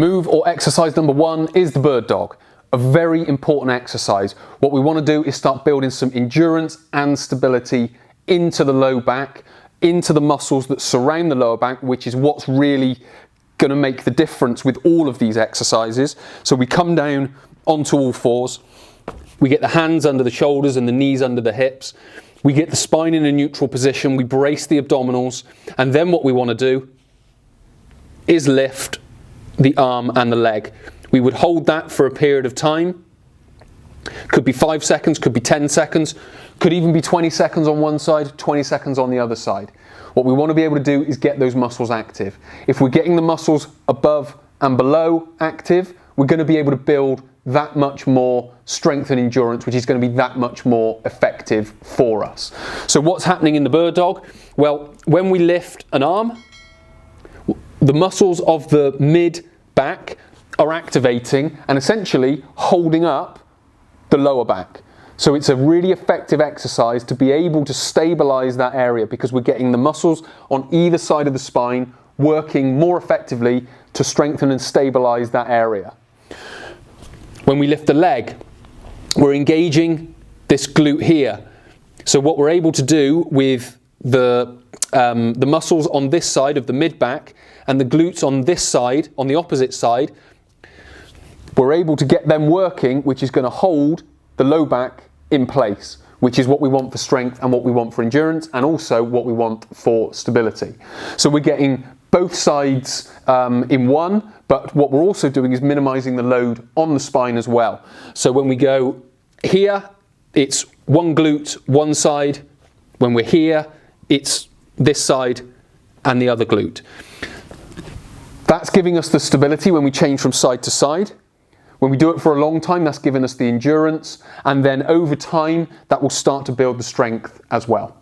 Move or exercise number 1 is the bird dog. A very important exercise. What we want to do is start building some endurance and stability into the low back, into the muscles that surround the lower back, which is what's really going to make the difference with all of these exercises. So we come down onto all fours, we get the hands under the shoulders and the knees under the hips, we get the spine in a neutral position, we brace the abdominals, and then what we want to do is lift the arm and the leg. We would hold that for a period of time. Could be 5 seconds, could be 10 seconds, could even be 20 seconds on one side, 20 seconds on the other side. What we want to be able to do is get those muscles active. If we're getting the muscles above and below active, we're going to be able to build that much more strength and endurance, which is going to be that much more effective for us. So what's happening in the bird dog? Well, when we lift an arm, the muscles of the mid back are activating and essentially holding up the lower back. So it's a really effective exercise to be able to stabilize that area, because we're getting the muscles on either side of the spine working more effectively to strengthen and stabilize that area. When we lift the leg, we're engaging this glute here. So what we're able to do with the muscles on this side of the mid back and the glutes on this side, on the opposite side, we're able to get them working, which is going to hold the low back in place, which is what we want for strength and what we want for endurance, and also what we want for stability. So we're getting both sides in one, but what we're also doing is minimizing the load on the spine as well. So when we go here, it's one glute, one side. When we're here, it's this side and the other glute. That's giving us the stability when we change from side to side. When we do it for a long time, that's giving us the endurance, and then over time, that will start to build the strength as well.